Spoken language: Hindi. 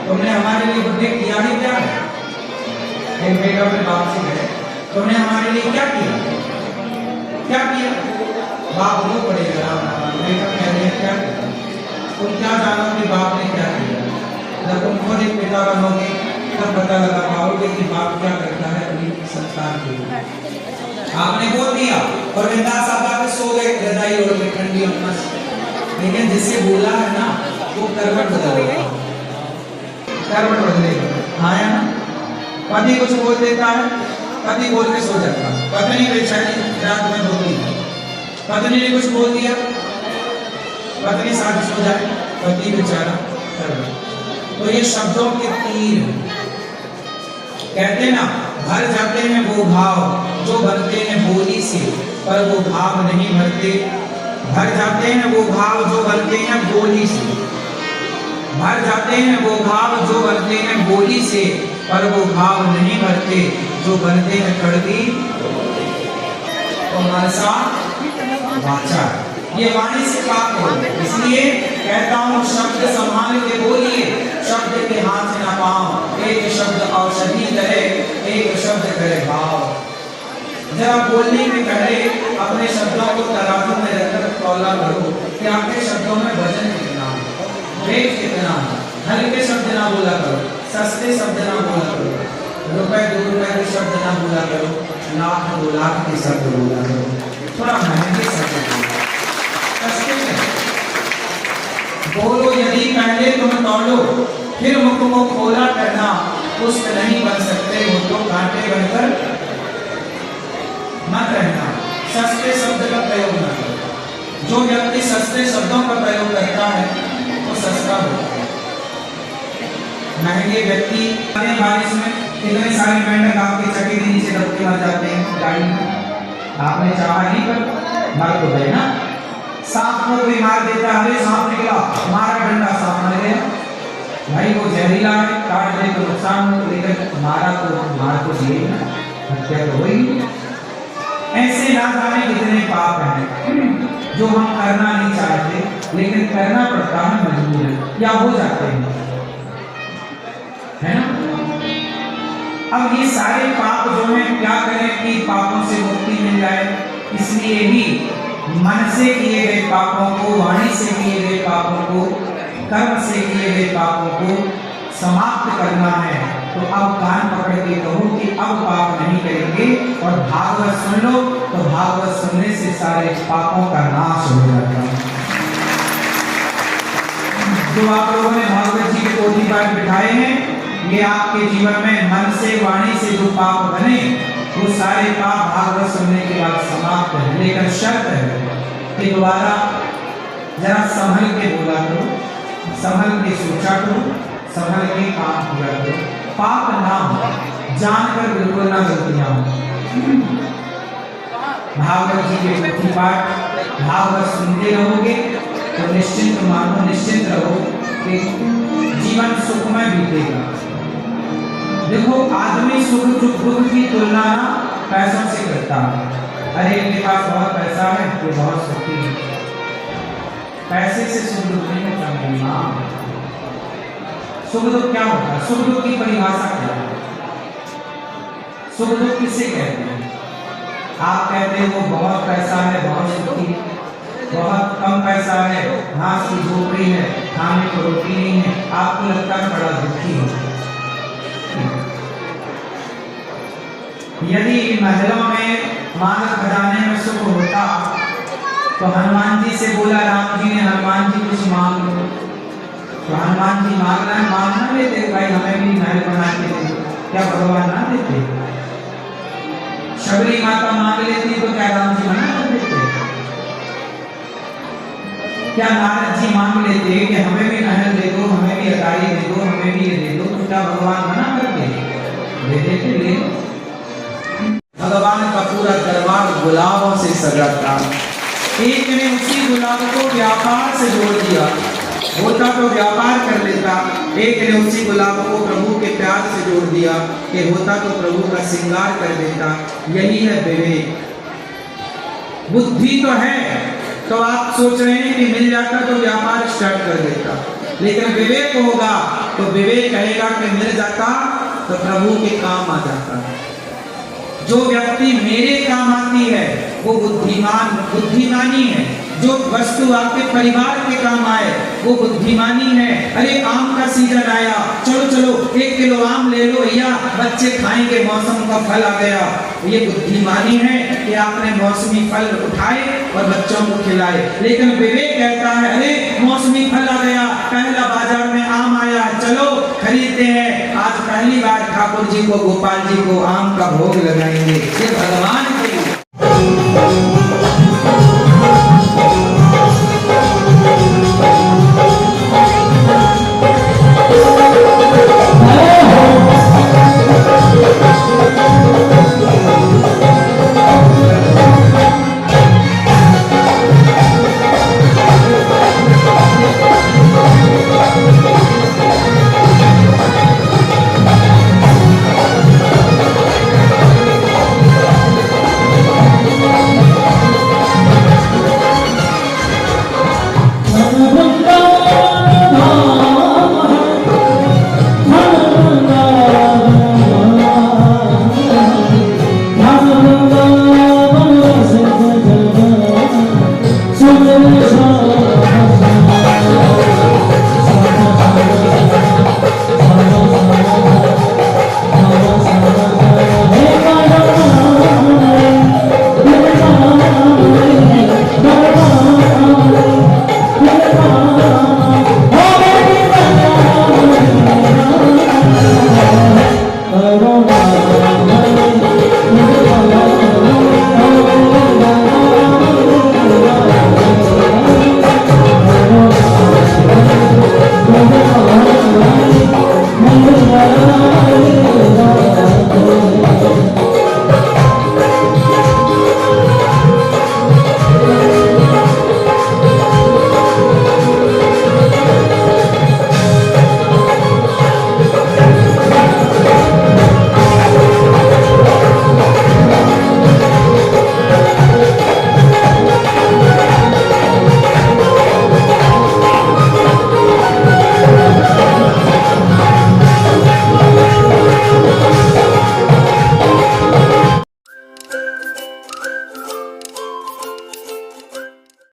तुमने हमारे लिए बुद्धि किया ही क्या है? एक बेटा अपने बाप से कहे तुमने हमारे लिए क्या किया? क्या किया? बाप रो पड़ेगा, बेटा कह रहे क्या किया? तुम क्या जानो कि बाप ने क्या किया? जब तुम खुद एक पिता बनोगे तब पता लगा पाओगे कि बाप क्या करता है अपनी संस्कार के लिए। आपने बोल दिया और बिंदास आप आके सो गए रजाई ओढ़ के ठंडी और मस्त, लेकिन जिससे बोला है ना वो करवट बदलेगा, करवट बदलेगा। हाँ या ना? पति कुछ बोल देता है, पति बोल के सो जाता है, पत्नी बेचारी रात में रोती है, पत्नी ने कुछ बोल दिया, पत्नी साथ सो जाए, पति बेचारा करवट। तो ये शब्दों के तीर कहते ना, भर जाते हैं वो भाव जो बनते हैं बोली से, पर वो भाव नहीं भरते। भर जाते हैं वो भाव जो बनते हैं बोली से, भर जाते हैं वो भाव जो बनते हैं बोली से, पर वो भाव नहीं भरते जो बनते हैं कड़वी और मनसा वाचा। ये वाणी से पाप हो, इसलिए कहता हूँ शब्द संभाल के बोलिए, शब्द के हाथ से ना पाओ। एक शब्द औषधि करे, एक शब्द करे भाव। जरा बोलने के पहले अपने शब्दों को तराजू में रखकर तौला करो कि आपके शब्दों में वजन कितना है, वेग कितना है। हल्के शब्द ना बोला करो, सस्ते शब्द ना बोला करो, रुपए 2 रुपए के शब्द ना बोला करो, लाख 2 लाख के शब्द बोला करो, थोड़ा महंगे शब्द बोलो। बोलो यदि पहले तुम तौलो फिर मुख को खोला करना, पुष्प नहीं बन सकते हो तो कांटे बनकर मत रहना। सस्ते शब्द का प्रयोग न करो। जो व्यक्ति सस्ते शब्दों का प्रयोग करता है वो सस्ता होता है। महंगे व्यक्ति बारिश में कितने सारे मेंढक आपके चक्की के नीचे दबके मर जाते हैं गाड़ी में, आपने चाहा नहीं पर मर तो गए ना। सांप को कोई मार देता है, सांप निकला मारा डंडा सांप मर गया, भाई वो जहरीला है काट दे तो नुकसान हो, लेकिन मारा तो मार तो दिए ना, हत्या तो हुई। ऐसे ना जाने कितने पाप हैं जो हम करना नहीं चाहते लेकिन करना पड़ता है मजबूर है या हो जाते हैं, है ना। अब ये सारे पाप जो हैं क्या करें कि पापों से मुक्ति मिल जाए, इसलिए भी मन से किए गए पापों को, वाणी से किए गए पापों को, कर्म से किए गए पापों को समाप्त करना है। तो अब कान पकड़ के कहो कि अब पाप नहीं करेंगे, और भागवत सुन लो तो भागवत सुनने से सारे पापों का नाश हो जाता है। जो आप लोगों ने भागवत जी के पोथी पाठ बिठाए हैं, ये आपके जीवन में मन से वाणी से जो पाप बने वो सारे पाप भागवत सुनने के बाद समाप्त है। लेकिन शर्त है कि दोबारा जरा संभल के बोला करो, संभल के सोचा करो, संभल के काम किया करो। पाप ना हो, जानकर बिल्कुल ना गलतियां हो। भागवत जी के पोथी पाठ भागवत सुनते रहोगे तो निश्चिंत मानो, निश्चिंत रहो कि जीवन सुखमय बीतेगा। देखो आदमी सुख दुख की तुलना पैसों से करता है। अरे इनके पास बहुत पैसा है तो बहुत सुखी है, पैसे से सुख दुख नहीं होता। सुख दुख क्या होता है? सुख दुख की परिभाषा क्या है? सुख दुख किसे कहते हैं? आप कहते हैं वो बहुत पैसा है बहुत सुखी, बहुत कम पैसा है घास की झोपड़ी है खाने को रोटी नहीं है, आपको लगता है बड़ा दुखी है। यदि महलों में मानव खजाने में सुख होता तो हनुमान जी से बोला राम जी ने, हनुमान जी कुछ मांग लो, तो हनुमान जी मांगना देते भाई हमें भी महल बना के दे, क्या भगवान ना देते? शबरी माता मांग लेती तो क्या राम जी मना कर देते? क्या नारद जी मांग लेते कि हमें भी महल दे दो, हमें भी अटारी दे दो, हमें भी ये दे दो, तो क्या भगवान मना करते? दे देते। ले भगवान का पूरा दरबार गुलाबों से सजा था। एक ने उसी गुलाब को व्यापार से जोड़ दिया, होता तो व्यापार कर लेता। एक ने उसी गुलाब को प्रभु के प्यार से जोड़ दिया कि होता तो प्रभु का श्रृंगार कर देता। यही है विवेक। बुद्धि तो है तो आप सोच रहे हैं कि मिल जाता तो व्यापार स्टार्ट कर देता, लेकिन विवेक होगा तो विवेक कहेगा कि मिल जाता तो प्रभु के काम आ जाता। जो व्यक्ति मेरे काम आती है वो बुद्धिमानी है। जो वस्तु आपके परिवार के काम आए वो बुद्धिमानी है। अरे आम का सीजन आया, चलो चलो 1 किलो आम ले लो भैया, बच्चे खाएंगे, मौसम का फल आ गया। ये बुद्धिमानी है कि आपने मौसमी फल उठाए और बच्चों को खिलाए। लेकिन विवेक कहता है अरे मौसमी फल आ गया, पहला बाजार में आम आया, चलो खरीदते हैं, आज पहली बार ठाकुर जी को, गोपाल जी को आम का भोग लगाएंगे। ये भगवान